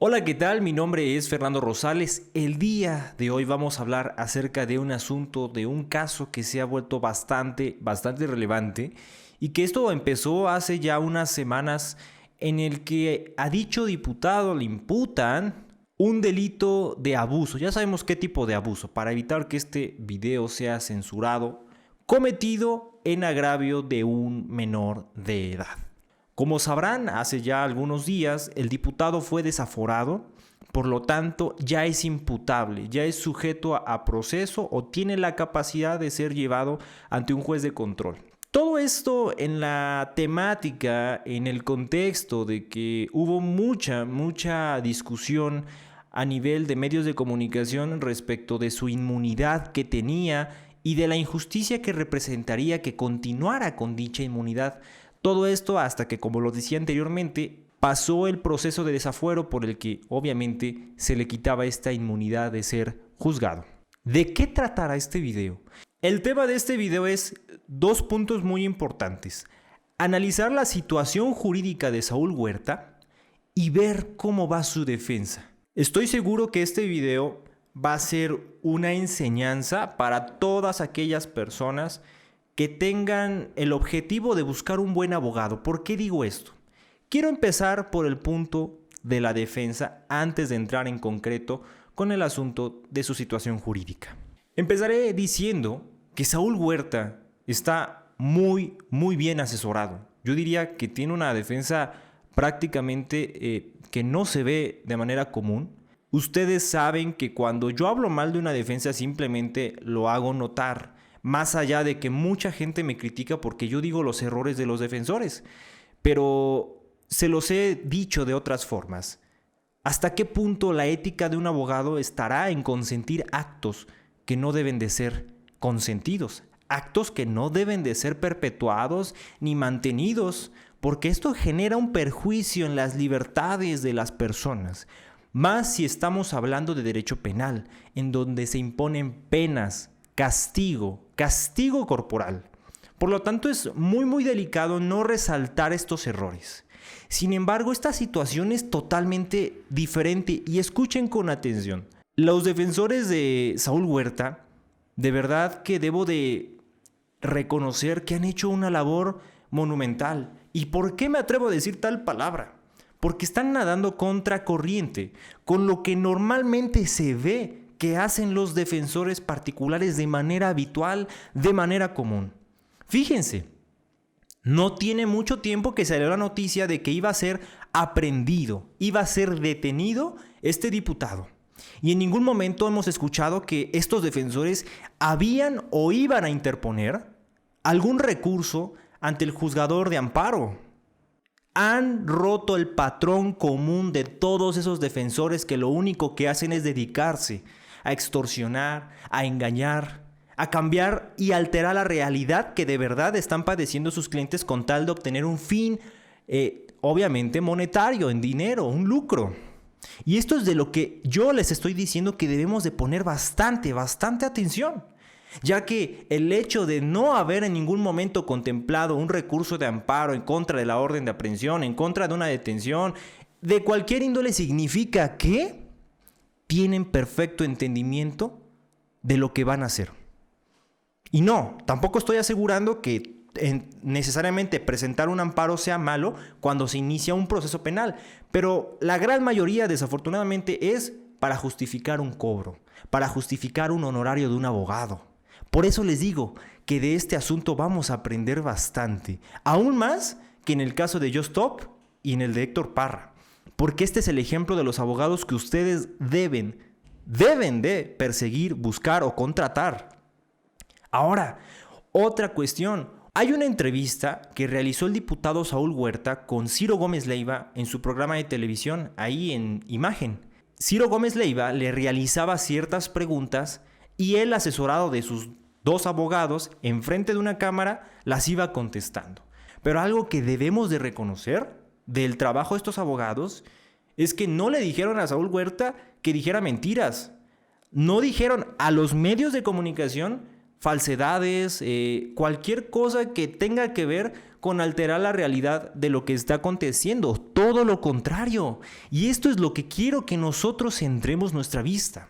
Hola, ¿qué tal? Mi nombre es Fernando Rosales. El día de hoy vamos a hablar acerca de un asunto, de un caso que se ha vuelto bastante relevante y que esto empezó hace ya unas semanas en el que a dicho diputado le imputan un delito de abuso. Ya sabemos qué tipo de abuso, para evitar que este video sea censurado, cometido en agravio de un menor de edad. Como sabrán, hace ya algunos días el diputado fue desaforado, por lo tanto ya es imputable, ya es sujeto a proceso o tiene la capacidad de ser llevado ante un juez de control. Todo esto en la temática, en el contexto de que hubo mucha discusión a nivel de medios de comunicación respecto de su inmunidad que tenía y de la injusticia que representaría que continuara con dicha inmunidad. Todo esto hasta que, como lo decía anteriormente, pasó el proceso de desafuero por el que obviamente se le quitaba esta inmunidad de ser juzgado. ¿De qué tratará este video? El tema de este video es dos puntos muy importantes. Analizar la situación jurídica de Saúl Huerta y ver cómo va su defensa. Estoy seguro que este video va a ser una enseñanza para todas aquellas personas que tengan el objetivo de buscar un buen abogado. ¿Por qué digo esto? Quiero empezar por el punto de la defensa antes de entrar en concreto con el asunto de su situación jurídica. Empezaré diciendo que Saúl Huerta está muy bien asesorado. Yo diría que tiene una defensa prácticamente que no se ve de manera común. Ustedes saben que cuando yo hablo mal de una defensa simplemente lo hago notar. Más allá de que mucha gente me critica porque yo digo los errores de los defensores. Pero se los he dicho de otras formas. ¿Hasta qué punto la ética de un abogado estará en consentir actos que no deben de ser consentidos? Actos que no deben de ser perpetuados ni mantenidos, porque esto genera un perjuicio en las libertades de las personas. Más si estamos hablando de derecho penal, en donde se imponen penas, castigo corporal. Por lo tanto, es muy delicado no resaltar estos errores. Sin embargo, esta situación es totalmente diferente y escuchen con atención. Los defensores de Saúl Huerta, de verdad que debo de reconocer que han hecho una labor monumental. ¿Y por qué me atrevo a decir tal palabra? Porque están nadando contra corriente, con lo que normalmente se ve que hacen los defensores particulares de manera habitual, de manera común. Fíjense, no tiene mucho tiempo que salió la noticia de que iba a ser aprehendido, iba a ser detenido este diputado. Y en ningún momento hemos escuchado que estos defensores habían o iban a interponer algún recurso ante el juzgador de amparo. Han roto el patrón común de todos esos defensores que lo único que hacen es dedicarse a extorsionar, a engañar, a cambiar y alterar la realidad que de verdad están padeciendo sus clientes con tal de obtener un fin, obviamente monetario, en dinero, un lucro. Y esto es de lo que yo les estoy diciendo que debemos de poner bastante atención, ya que el hecho de no haber en ningún momento contemplado un recurso de amparo en contra de la orden de aprehensión, en contra de una detención, de cualquier índole, significa que tienen perfecto entendimiento de lo que van a hacer. Y no, tampoco estoy asegurando que necesariamente presentar un amparo sea malo cuando se inicia un proceso penal, pero la gran mayoría desafortunadamente es para justificar un cobro, para justificar un honorario de un abogado. Por eso les digo que de este asunto vamos a aprender bastante, aún más que en el caso de Just Stop y en el de Héctor Parra, porque este es el ejemplo de los abogados que ustedes deben de perseguir, buscar o contratar. Ahora, otra cuestión. Hay una entrevista que realizó el diputado Saúl Huerta con Ciro Gómez Leiva en su programa de televisión, ahí en Imagen. Ciro Gómez Leiva le realizaba ciertas preguntas y él, asesorado de sus dos abogados, enfrente de una cámara, las iba contestando. Pero algo que debemos de reconocer del trabajo de estos abogados es que no le dijeron a Saúl Huerta que dijera mentiras. No dijeron a los medios de comunicación falsedades, cualquier cosa que tenga que ver con alterar la realidad de lo que está aconteciendo, todo lo contrario. Y esto es lo que quiero que nosotros centremos nuestra vista.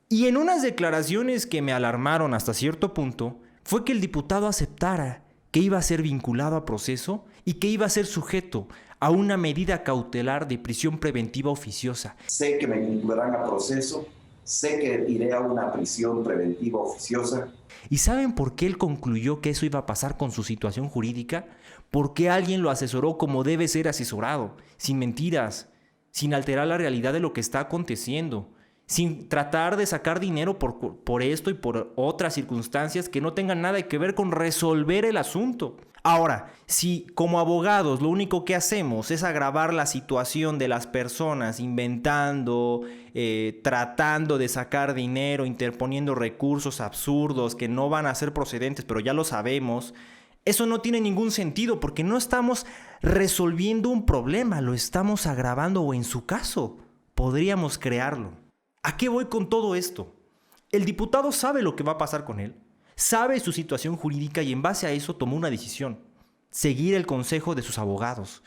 Y en unas declaraciones que me alarmaron hasta cierto punto, fue que el diputado aceptara que iba a ser vinculado a proceso y que iba a ser sujeto a una medida cautelar de prisión preventiva oficiosa. Sé que me vincularán a proceso, sé que iré a una prisión preventiva oficiosa. ¿Y saben por qué él concluyó que eso iba a pasar con su situación jurídica? Porque alguien lo asesoró como debe ser asesorado, sin mentiras, sin alterar la realidad de lo que está aconteciendo, sin tratar de sacar dinero por esto y por otras circunstancias que no tengan nada que ver con resolver el asunto. Ahora, si como abogados lo único que hacemos es agravar la situación de las personas, inventando, tratando de sacar dinero, interponiendo recursos absurdos que no van a ser procedentes, pero ya lo sabemos, eso no tiene ningún sentido porque no estamos resolviendo un problema, lo estamos agravando o en su caso, podríamos crearlo. ¿A qué voy con todo esto? El diputado sabe lo que va a pasar con él, sabe su situación jurídica y en base a eso tomó una decisión: seguir el consejo de sus abogados.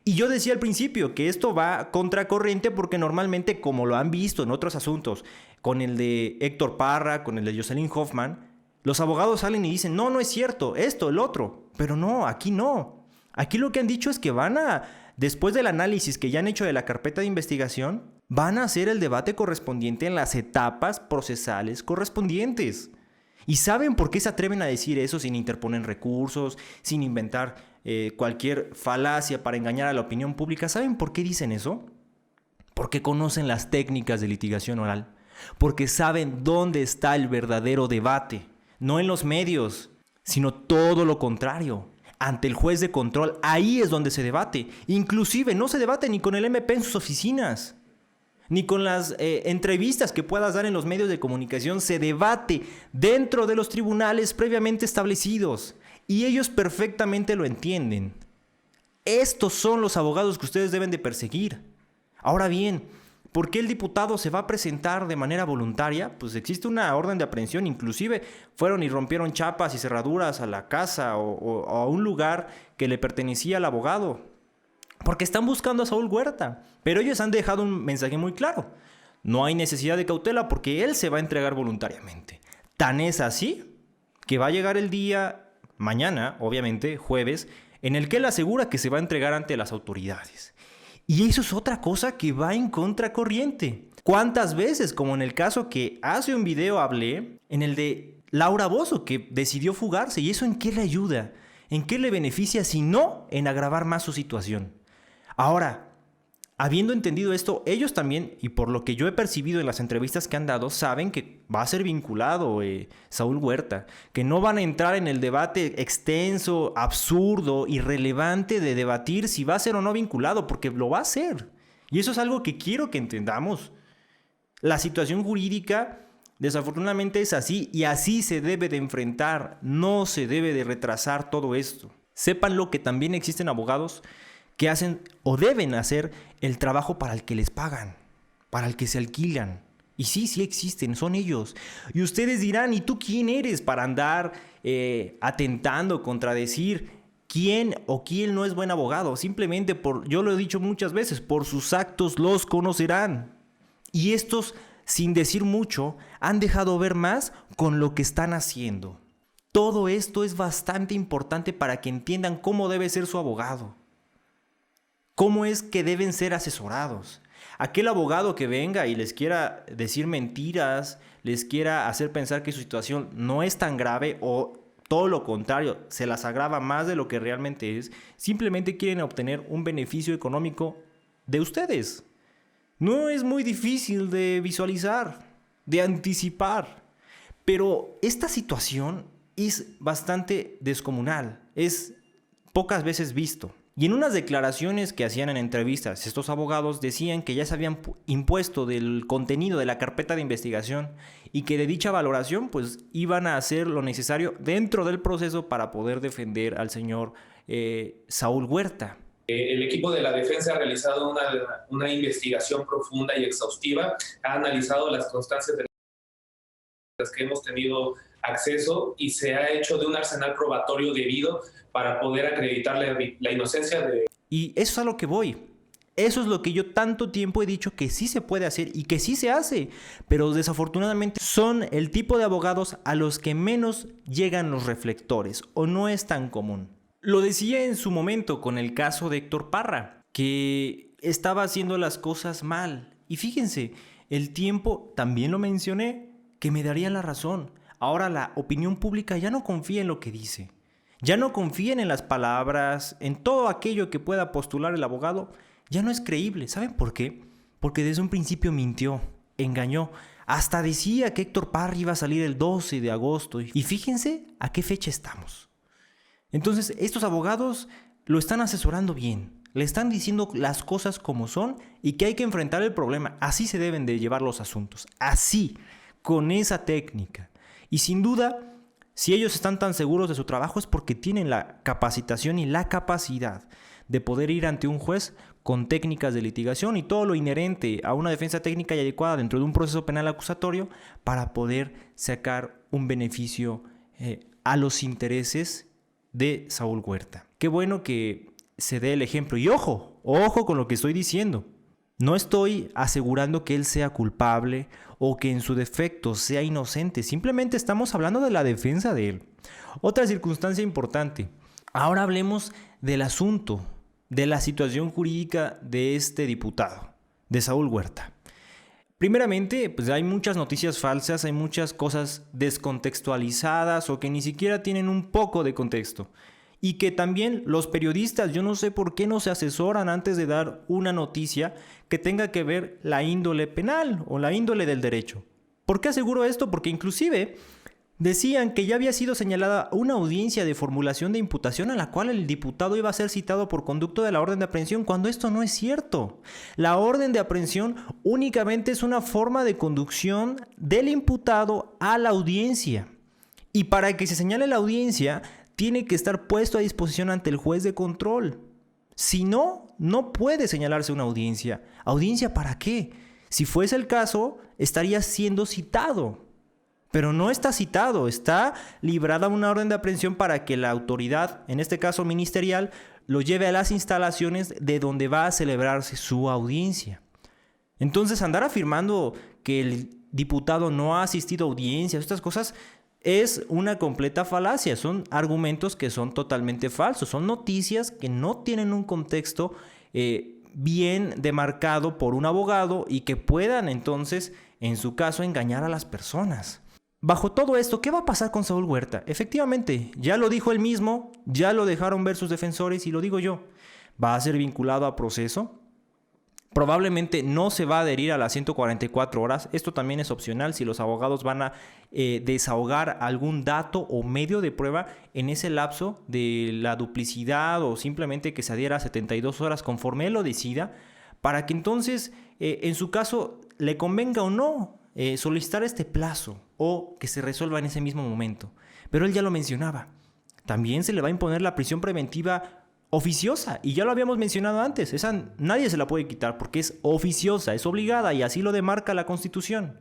Y yo decía al principio que esto va contracorriente porque normalmente, como lo han visto en otros asuntos, con el de Héctor Parra, con el de Jocelyn Hoffman, los abogados salen y dicen, no, no es cierto, esto, el otro. Pero no, aquí no. Aquí lo que han dicho es que van a, después del análisis que ya han hecho de la carpeta de investigación, van a hacer el debate correspondiente en las etapas procesales correspondientes. ¿Y saben por qué se atreven a decir eso sin interponer recursos, sin inventar cualquier falacia para engañar a la opinión pública? ¿Saben por qué dicen eso? Porque conocen las técnicas de litigación oral. Porque saben dónde está el verdadero debate. No en los medios, sino todo lo contrario. Ante el juez de control, ahí es donde se debate. Inclusive no se debate ni con el MP en sus oficinas, ni con las entrevistas que puedas dar en los medios de comunicación. Se debate dentro de los tribunales previamente establecidos. Y ellos perfectamente lo entienden. Estos son los abogados que ustedes deben de perseguir. Ahora bien, ¿por qué el diputado se va a presentar de manera voluntaria? Pues existe una orden de aprehensión. Inclusive fueron y rompieron chapas y cerraduras a la casa o a un lugar que le pertenecía al abogado. Porque están buscando a Saúl Huerta. Pero ellos han dejado un mensaje muy claro. No hay necesidad de cautela porque él se va a entregar voluntariamente. Tan es así que va a llegar el día, mañana, obviamente, jueves, en el que él asegura que se va a entregar ante las autoridades. Y eso es otra cosa que va en contracorriente. ¿Cuántas veces, como en el caso que hace un video hablé, en el de Laura Bozzo, que decidió fugarse? ¿Y eso en qué le ayuda? ¿En qué le beneficia si no en agravar más su situación? Ahora, habiendo entendido esto, ellos también, y por lo que yo he percibido en las entrevistas que han dado, saben que va a ser vinculado Saúl Huerta, que no van a entrar en el debate extenso, absurdo, irrelevante de debatir si va a ser o no vinculado, porque lo va a hacer. Y eso es algo que quiero que entendamos. La situación jurídica desafortunadamente es así y así se debe de enfrentar, no se debe de retrasar todo esto. Sépanlo que también existen abogados que hacen o deben hacer el trabajo para el que les pagan, para el que se alquilan. Y sí, sí existen, son ellos. Y ustedes dirán, ¿y tú quién eres para andar atentando, contradecir quién o quién no es buen abogado? Simplemente yo lo he dicho muchas veces, por sus actos los conocerán. Y estos, sin decir mucho, han dejado ver más con lo que están haciendo. Todo esto es bastante importante para que entiendan cómo debe ser su abogado. ¿Cómo es que deben ser asesorados? Aquel abogado que venga y les quiera decir mentiras, les quiera hacer pensar que su situación no es tan grave o todo lo contrario, se las agrava más de lo que realmente es, simplemente quieren obtener un beneficio económico de ustedes. No es muy difícil de visualizar, de anticipar, pero esta situación es bastante descomunal, es pocas veces visto. Y en unas declaraciones que hacían en entrevistas, estos abogados decían que ya se habían impuesto del contenido de la carpeta de investigación y que de dicha valoración pues iban a hacer lo necesario dentro del proceso para poder defender al señor Saúl Huerta. El equipo de la defensa ha realizado una investigación profunda y exhaustiva, ha analizado las constancias de las que hemos tenido acceso y se ha hecho de un arsenal probatorio debido para poder acreditarle la inocencia de... Y eso es a lo que voy. Eso es lo que yo tanto tiempo he dicho que sí se puede hacer y que sí se hace, pero desafortunadamente son el tipo de abogados a los que menos llegan los reflectores o no es tan común. Lo decía en su momento con el caso de Héctor Parra, que estaba haciendo las cosas mal. Y fíjense, el tiempo, también lo mencioné, que me daría la razón. Ahora la opinión pública ya no confía en lo que dice. Ya no confían en las palabras, en todo aquello que pueda postular el abogado. Ya no es creíble. ¿Saben por qué? Porque desde un principio mintió, engañó. Hasta decía que Héctor Parra iba a salir el 12 de agosto. Y fíjense a qué fecha estamos. Entonces, estos abogados lo están asesorando bien. Le están diciendo las cosas como son y que hay que enfrentar el problema. Así se deben de llevar los asuntos. Así, con esa técnica. Y sin duda, si ellos están tan seguros de su trabajo es porque tienen la capacitación y la capacidad de poder ir ante un juez con técnicas de litigación y todo lo inherente a una defensa técnica y adecuada dentro de un proceso penal acusatorio para poder sacar un beneficio a los intereses de Saúl Huerta. Qué bueno que se dé el ejemplo. Y ojo con lo que estoy diciendo. No estoy asegurando que él sea culpable o que en su defecto sea inocente. Simplemente estamos hablando de la defensa de él. Otra circunstancia importante. Ahora hablemos del asunto, de la situación jurídica de este diputado, de Saúl Huerta. Primeramente, pues hay muchas noticias falsas, hay muchas cosas descontextualizadas o que ni siquiera tienen un poco de contexto. Y que también los periodistas, yo no sé por qué no se asesoran antes de dar una noticia que tenga que ver la índole penal o la índole del derecho. ¿Por qué aseguro esto? Porque inclusive decían que ya había sido señalada una audiencia de formulación de imputación a la cual el diputado iba a ser citado por conducto de la orden de aprehensión, cuando esto no es cierto. La orden de aprehensión únicamente es una forma de conducción del imputado a la audiencia. Y para que se señale la audiencia, tiene que estar puesto a disposición ante el juez de control. Si no, no puede señalarse una audiencia. ¿Audiencia para qué? Si fuese el caso, estaría siendo citado. Pero no está citado, está librada una orden de aprehensión para que la autoridad, en este caso ministerial, lo lleve a las instalaciones de donde va a celebrarse su audiencia. Entonces, andar afirmando que el diputado no ha asistido a audiencias, estas cosas, es una completa falacia. Son argumentos que son totalmente falsos. Son noticias que no tienen un contexto bien demarcado por un abogado y que puedan entonces, en su caso, engañar a las personas. Bajo todo esto, ¿qué va a pasar con Saúl Huerta? Efectivamente, ya lo dijo él mismo, ya lo dejaron ver sus defensores y lo digo yo. Va a ser vinculado a proceso. Probablemente no se va a adherir a las 144 horas. Esto también es opcional si los abogados van a desahogar algún dato o medio de prueba en ese lapso de la duplicidad o simplemente que se adhiera a 72 horas conforme él lo decida, para que entonces, en su caso, le convenga o no solicitar este plazo o que se resuelva en ese mismo momento. Pero él ya lo mencionaba. También se le va a imponer la prisión preventiva oficiosa, y ya lo habíamos mencionado antes, esa nadie se la puede quitar porque es oficiosa, es obligada y así lo demarca la Constitución.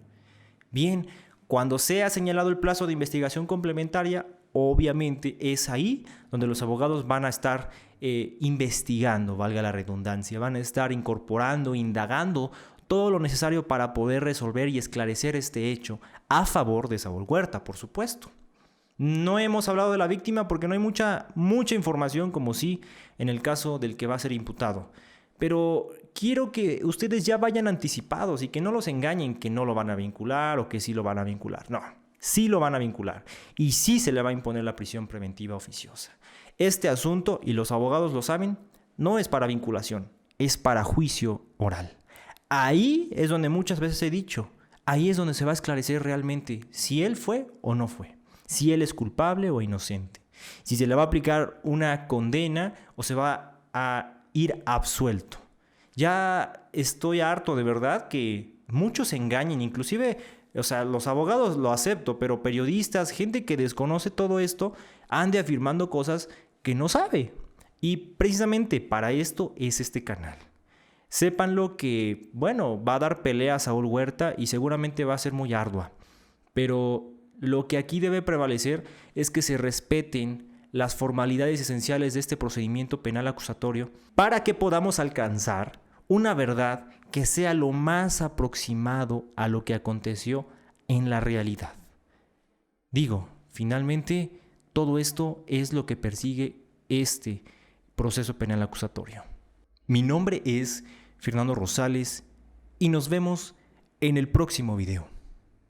Bien, cuando sea señalado el plazo de investigación complementaria, obviamente es ahí donde los abogados van a estar investigando, valga la redundancia, van a estar incorporando, indagando todo lo necesario para poder resolver y esclarecer este hecho a favor de Saúl Huerta, por supuesto. No hemos hablado de la víctima porque no hay mucha información, como sí en el caso del que va a ser imputado. Pero quiero que ustedes ya vayan anticipados y que no los engañen que no lo van a vincular o que sí lo van a vincular. No, sí lo van a vincular y sí se le va a imponer la prisión preventiva oficiosa. Este asunto, y los abogados lo saben, no es para vinculación, es para juicio oral. Ahí es donde muchas veces he dicho, ahí es donde se va a esclarecer realmente si él fue o no fue. Si él es culpable o inocente, si se le va a aplicar una condena o se va a ir absuelto. Ya estoy harto de verdad que muchos se engañen, inclusive, los abogados lo acepto, pero periodistas, gente que desconoce todo esto, ande afirmando cosas que no sabe. Y precisamente para esto es este canal. Sépanlo que, va a dar pelea a Saúl Huerta y seguramente va a ser muy ardua, pero Lo que aquí debe prevalecer es que se respeten las formalidades esenciales de este procedimiento penal acusatorio para que podamos alcanzar una verdad que sea lo más aproximado a lo que aconteció en la realidad. Digo, finalmente, todo esto es lo que persigue este proceso penal acusatorio. Mi nombre es Fernando Rosales y nos vemos en el próximo video.